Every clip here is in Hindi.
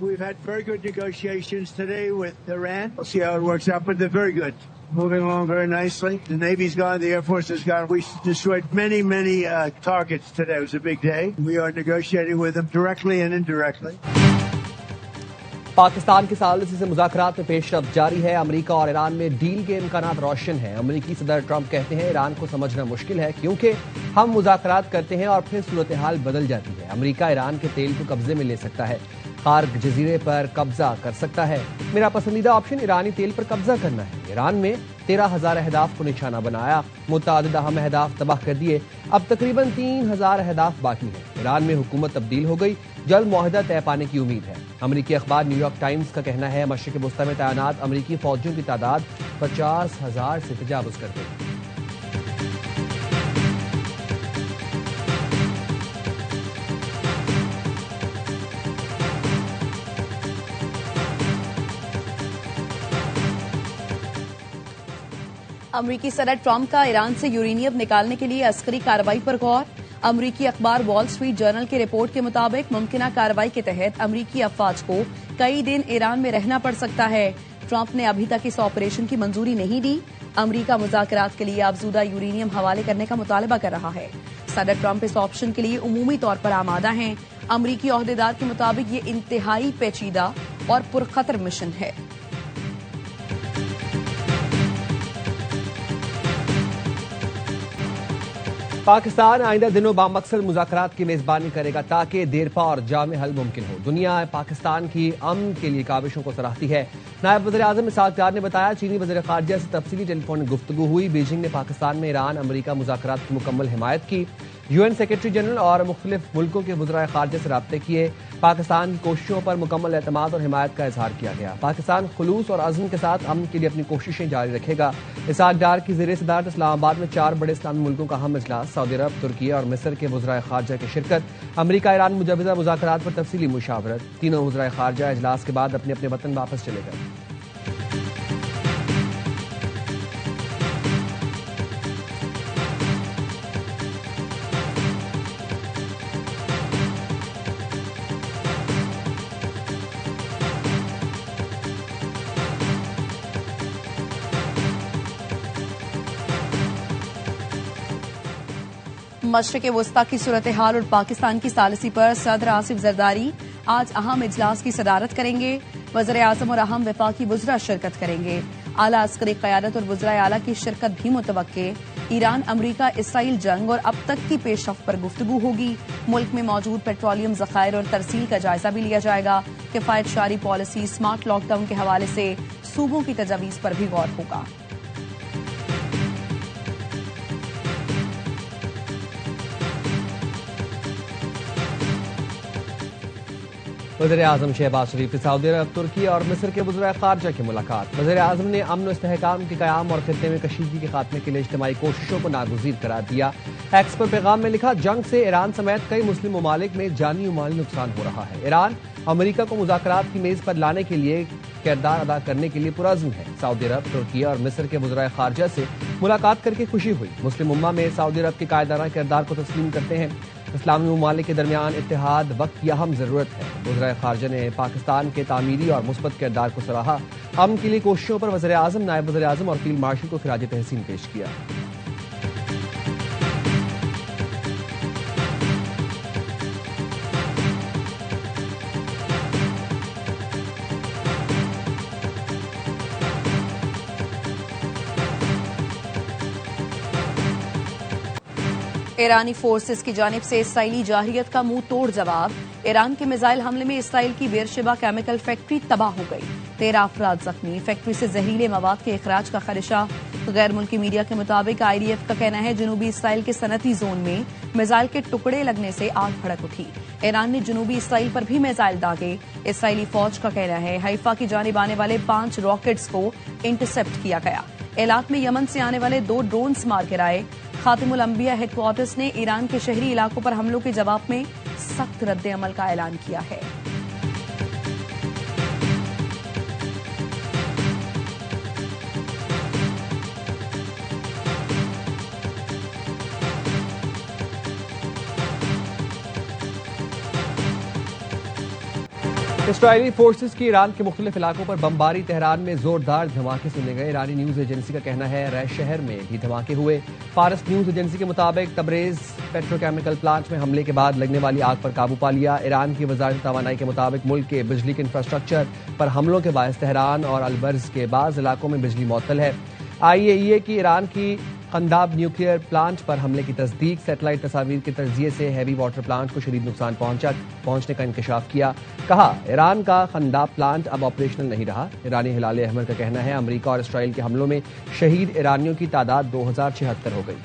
We've had very good negotiations today with Iran. We'll see how it works out, but they're very good. Moving along very nicely. The Navy's gone, the Air Force has gone. We destroyed many targets today. It was a big day. We are negotiating with them directly and indirectly. Pakistan के सालिसी से मुज़ाकरात में पेशरफ जारी है। अमेरिका और ईरान में डील के इम्कानात रोशन हैं। अमेरिकी सदर ट्रंप कहते हैं ईरान को समझना मुश्किल है क्योंकि हम मुज़ाकरात करते हैं और फिर सूरत हाल बदल जाती है। अमेरिका ईरान के तेल को कब्जे में ले सकता है, खार्ग जजीरे पर कब्जा कर सकता है। मेरा पसंदीदा ऑप्शन ईरानी तेल पर कब्जा करना है। ईरान में 13,000 अहदाफ को निशाना बनाया, मुतअद्दिद अहम अहदाफ तबाह कर दिए, अब तकरीबन 3,000 अहदाफ बाकी हैं। ईरान में हुकूमत तब्दील हो गई, जल्द मुआहदा तय पाने की उम्मीद है। अमेरिकी अखबार न्यूयॉर्क टाइम्स का कहना है मशरिक वस्ता में तैनात अमेरिकी फौजियों की तादाद 50,000 से तजावुज कर गई। अमरीकी सदर ट्रंप का ईरान से यूरेनियम निकालने के लिए अस्करी कार्रवाई पर गौर। अमरीकी अखबार वॉल स्ट्रीट जर्नल की रिपोर्ट के मुताबिक मुमकिना कार्रवाई के तहत अमरीकी अफवाज को कई दिन ईरान में रहना पड़ सकता है। ट्रंप ने अभी तक इस ऑपरेशन की मंजूरी नहीं दी। अमरीका मुज़ाकरात के लिए अफजूदा यूरेनियम हवाले करने का मुतालबा कर रहा है। सदर ट्रंप इस ऑप्शन के लिए उमूमी तौर पर आमादा हैं। अमरीकी ओहदेदार के मुताबिक ये इंतहाई पेचीदा और पुरखतर मिशन है। पाकिस्तान आइंदा दिनों बामकसद मुज़ाकरात की मेजबानी करेगा ताकि देरपा और जामे हल मुमकिन हो। दुनिया पाकिस्तान की अमन के लिए काविशों को सराहती है। नायब वज़ीर आज़म इसहाक़ डार ने बताया चीनी वज़ीर ख़ारिजा से तफसीली टेलीफोन गुफ्तगू हुई। बीजिंग ने पाकिस्तान में ईरान अमरीका मुज़ाकरात की मुकम्मल हिमायत की। यूएन सेक्रेटरी जनरल और मुख्तलिफ मुल्कों के वज़राए ख़ारिजा से राब्ते किए। पाकिस्तान की कोशिशों पर मुकम्मल एतमाद और हिमायत का इजहार किया गया। पाकिस्तान खुलूस और अज़्म के साथ अमन के लिए अपनी कोशिशें जारी रखेगा। इसहाक़ डार की ज़ेर सदारत इस्लामाबाद में 4 बड़े इस्लामी मुल्कों का अहम इजलास, सऊदी अरब, तुर्की और मिस्र के वज़राए ख़ारिजा की शिरकत। अमरीका ईरान मुजवज़ा मुज़ाकरात पर तफसीली मुशावरत। तीनों वज़राए ख़ारिजा इजलास के बाद अपने अपने वतन वापस चले गए। मशरिक वस्ता की सूरत हाल और पाकिस्तान की सालिसी पर सदर आसिफ जरदारी आज अहम इजलास की सदारत करेंगे। वज़ीर आज़म और अहम वफाकी वज़रा शिरकत करेंगे। आला अस्करी क़यादत और वज़राए आला की शिरकत भी मुतवक्के। ईरान अमरीका इसराइल जंग और अब तक की पेशरफ्त पर गुफ्तगू होगी। मुल्क में मौजूद पेट्रोलियम ज़खायर और तरसील का जायजा भी लिया जाएगा। किफायत शारी पॉलिसी, स्मार्ट लॉकडाउन के हवाले से सूबों की तजावीज़ पर भी गौर होगा। वज़ीर आज़म शहबाज शरीफ की सऊदी अरब, तुर्की और मिस्र के वज़राए ख़ारिजा की मुलाकात। वज़ीर आज़म ने अमन और इस्तेहकाम के क़याम और खित्ते में कशीदगी के खात्मे के लिए इज्तिमाई कोशिशों को नागुज़ीर करार दिया। एक्स पर पैगाम में लिखा जंग से ईरान समेत कई मुस्लिम ममालिक में जानी और माली नुकसान हो रहा है। ईरान अमरीका को मुज़ाकरात की मेज़ पर लाने के लिए किरदार अदा करने के लिए पुरअज़्म है। सऊदी अरब, तुर्की और मिस्र के वज़राए ख़ारिजा से मुलाकात करके खुशी हुई। मुस्लिम उम्मा में सऊदी अरब के कायदाना किरदार को तस्लीम करते हैं। इस्लामी ममालिक के दरमियान इत्तेहाद वक्त की अहम जरूरत है। वज़राए ख़ारिजा ने पाकिस्तान के तामीरी और मुस्बत किरदार को सराहा। अमन के लिए कोशिशों पर वज़ीर आज़म, नायब वज़ीर आज़म और फील्ड मार्शल को खिराज तहसीन पेश किया। ईरानी फोर्सेस की जानिब से इसराइली जाहिरियत का मुंह तोड़ जवाब। ईरान के मिसाइल हमले में इसराइल की बेरशेबा केमिकल फैक्ट्री तबाह हो गई, 13 अफराद जख्मी। फैक्ट्री से जहरीले मवाद के अखराज का खदशा। गैर मुल्की मीडिया के मुताबिक IDF का कहना है जनूबी इसराइल के सनती जोन में मिसाइल के टुकड़े लगने से आग भड़क उठी। ईरान ने जनूबी इसराइल पर भी मिसाइल दागे। इसराइली फौज का कहना है हैफा की जानिब आने वाले 5 रॉकेट्स को इंटरसेप्ट किया गया। इलाक में यमन से आने वाले 2 ड्रोन्स मार गिराए। खातिमुल अंबिया हेडक्वार्टर्स ने ईरान के शहरी इलाकों पर हमलों के जवाब में सख्त रद्द अमल का ऐलान किया है। इसराइली फोर्सेस की ईरान के मुख्तलिफ इलाकों पर बमबारी। तेहरान में जोरदार धमाके सुने गए। ईरानी न्यूज एजेंसी का कहना है रह शहर में भी धमाके हुए। फारस न्यूज एजेंसी के मुताबिक तबरेज पेट्रोकेमिकल प्लांट में हमले के बाद लगने वाली आग पर काबू पा लिया। ईरान की वजारत तवानाई के मुताबिक मुल्क के बिजली के इंफ्रास्ट्रक्चर पर हमलों के बायस तेहरान और अलबर्ज के बाज़ इलाकों में बिजली मुअत्तल है। IAEA की ईरान की खंदाब न्यूक्लियर प्लांट पर हमले की तस्दीक। सैटेलाइट तस्वीर के तजिए से हैवी वाटर प्लांट को शदीद नुकसान पहुंचने का इंकशाफ किया। कहा ईरान का खंदाब प्लांट अब ऑपरेशनल नहीं रहा। ईरानी हिलाल अहमर का कहना है अमेरिका और इसराइल के हमलों में शहीद ईरानियों की तादाद 2076 हो गई।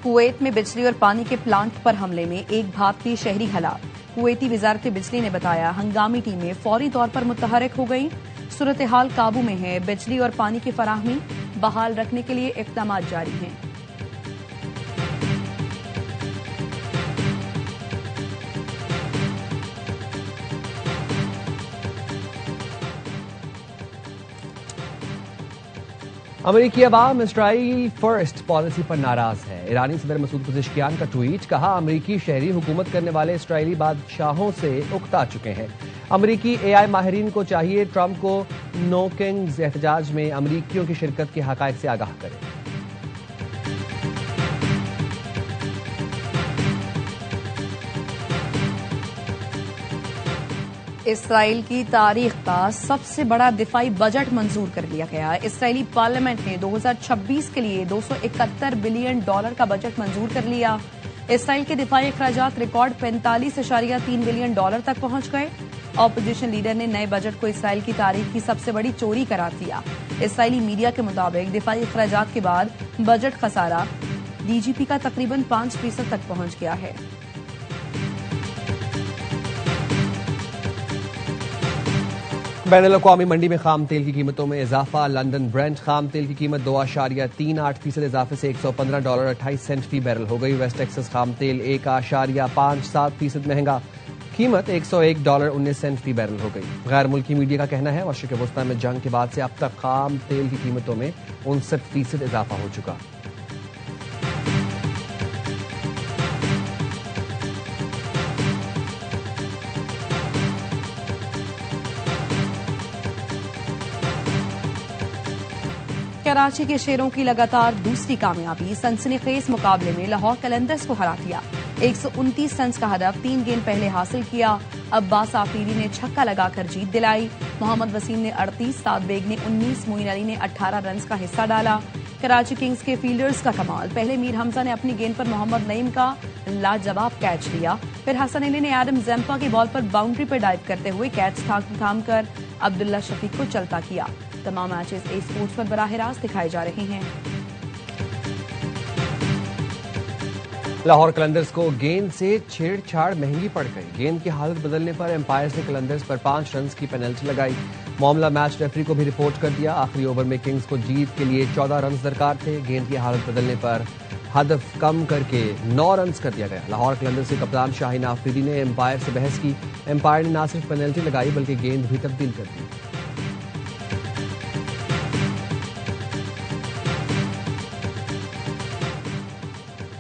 कुवैत में बिजली और पानी के प्लांट पर हमले में एक भारतीय शहरी हलाक। कुवैती वजारत बिजली ने बताया हंगामी टीमें फौरी तौर पर मुतहरक हो गई। सूरत हाल काबू में है। बिजली और पानी की फराहमी बहाल रखने के लिए इक़दाम जारी हैं। अमेरिकी अवाम इसराइल फर्स्ट पॉलिसी पर नाराज है। ईरानी सदर मसूद पज़ेश्कियान का ट्वीट। कहा अमेरिकी शहरी हुकूमत करने वाले इसराइली बादशाहों से उकता चुके हैं। अमेरिकी AI माहिरीन को चाहिए ट्रंप को नो किंग्स एहतजाज में अमेरिकियों की शिरकत के हकायक से आगाह करें। इसराइल की तारीख का सबसे बड़ा दिफाई बजट मंजूर कर लिया गया। इसराइली पार्लियामेंट ने 2026 के लिए $271 बिलियन का बजट मंजूर कर लिया। इसराइल के दिफाई अखराजात रिकॉर्ड $45.3 बिलियन तक पहुंच गए। ऑपोजिशन लीडर ने नए बजट को इसराइल की तारीख की सबसे बड़ी चोरी करार दिया। इसराइली मीडिया के मुताबिक दिफाई अखराजात के बाद बजट खसारा DGP का तकरीबन 5% तक पहुंच गया है। बैनुल-अक़वामी मंडी में खाम तेल की कीमतों में इजाफा। लंदन ब्रेंट खाम तेल की कीमत 2.38% इजाफे से $115.28 फी बैरल हो गई। वेस्ट टेक्सास खाम तेल 1.57% महंगा, कीमत $101.19 फी बैरल हो गई। गैर मुल्की मीडिया का कहना है मशरिक़ वस्ता में जंग के बाद से अब तक खाम तेल की कीमतों में 59% इजाफा हो चुका। कराची के शेरों की लगातार दूसरी कामयाबी। सनसनीखेज मुकाबले में लाहौर कलंदर्स को हरा दिया। 129 रन का हदफ 3 गेंद पहले हासिल किया। अब्बास आफरीदी ने छक्का लगाकर जीत दिलाई। मोहम्मद वसीम ने 38, साद बेग ने 19, मोइन अली ने 18 रन का हिस्सा डाला। कराची किंग्स के फील्डर्स का कमाल। पहले मीर हमजा ने अपनी गेंद पर मोहम्मद नईम का लाजवाब कैच लिया। फिर हसन अली ने एडम ज़ेम्पा की बॉल पर बाउंड्री पर डाइव करते हुए कैच थामकर अब्दुल्ला शफीक को चलता किया। तमाम मैचेस ए स्पोर्ट्स पर बराह रास्त दिखाए जा रहे हैं। लाहौर कलंदर्स को गेंद से छेड़छाड़ महंगी पड़ गई। गेंद की हालत बदलने पर एम्पायर्स ने कलंदर्स पर 5 रन की पेनल्टी लगाई। मामला मैच रेफरी को भी रिपोर्ट कर दिया। आखिरी ओवर में किंग्स को जीत के लिए 14 रन दरकार थे। गेंद की हालत बदलने पर हदफ कम करके 9 रन कर दिया गया। लाहौर कलंदर्स के कप्तान शाहीन आफरीदी ने एम्पायर से बहस की। एम्पायर ने न सिर्फ पेनल्टी लगाई बल्कि गेंद भी तब्दील कर दी।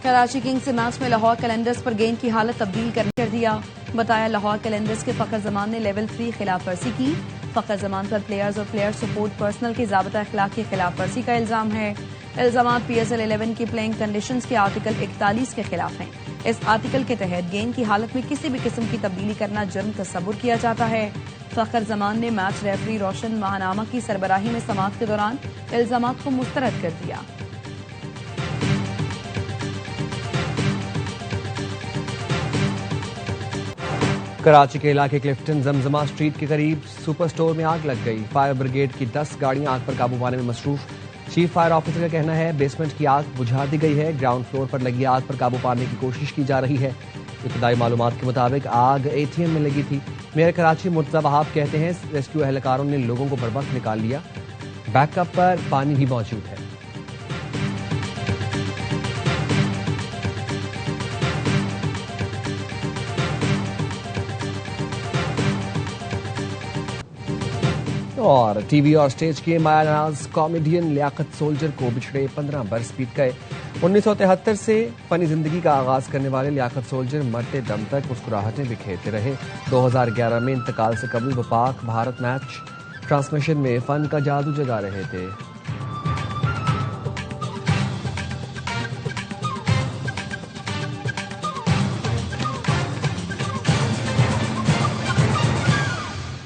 कराची किंग्स से मैच में लाहौर कैलेंडर्स पर गेंद की हालत तब्दील कर दिया। बताया लाहौर कैलेंडर्स के फखर जमान ने लेवल 3 खिलाफ वर्जी की। फखर जमान पर प्लेयर्स और प्लेयर सपोर्ट पर्सनल की ज़ाब्ता अखलाक की खिलाफ वर्जी का इल्जाम है। इल्जामात PSL 11 की प्लेइंग कंडीशंस के आर्टिकल 41 के खिलाफ हैं। इस आर्टिकल के तहत गेंद की हालत में किसी भी किस्म की तब्दीली करना जुर्म तस्वुर किया जाता है। फखर जमान ने मैच रेफरी रोशन महानामा की सरबराही में समाअत के दौरान इल्जामात को मुस्तरद कर दिया। कराची के इलाके क्लिफ्टन जमजमा स्ट्रीट के करीब सुपर स्टोर में आग लग गई। फायर ब्रिगेड की 10 गाड़ियां आग पर काबू पाने में मसरूफ। चीफ फायर ऑफिसर का कहना है बेसमेंट की आग बुझा दी गई है। ग्राउंड फ्लोर पर लगी आग पर काबू पाने की कोशिश की जा रही है। इब्तदाई मालूमात के मुताबिक आग ATM में लगी थी। मेयर कराची मुर्तजा वहाब कहते हैं रेस्क्यू एहलकारों ने लोगों को बर्वक्त निकाल लिया। बैकअप पर पानी भी मौजूद है। और टीवी और स्टेज के मायानाज कॉमेडियन लियाकत सोल्जर को बिछड़े 15 बरस बीत गए। 1973 से फनी जिंदगी का आगाज करने वाले लियाकत सोल्जर मरते दम तक मुस्कुराहटें बिखेरते रहे। 2011 में इंतकाल से कबल वो पाक भारत मैच ट्रांसमिशन में फन का जादू जगा रहे थे।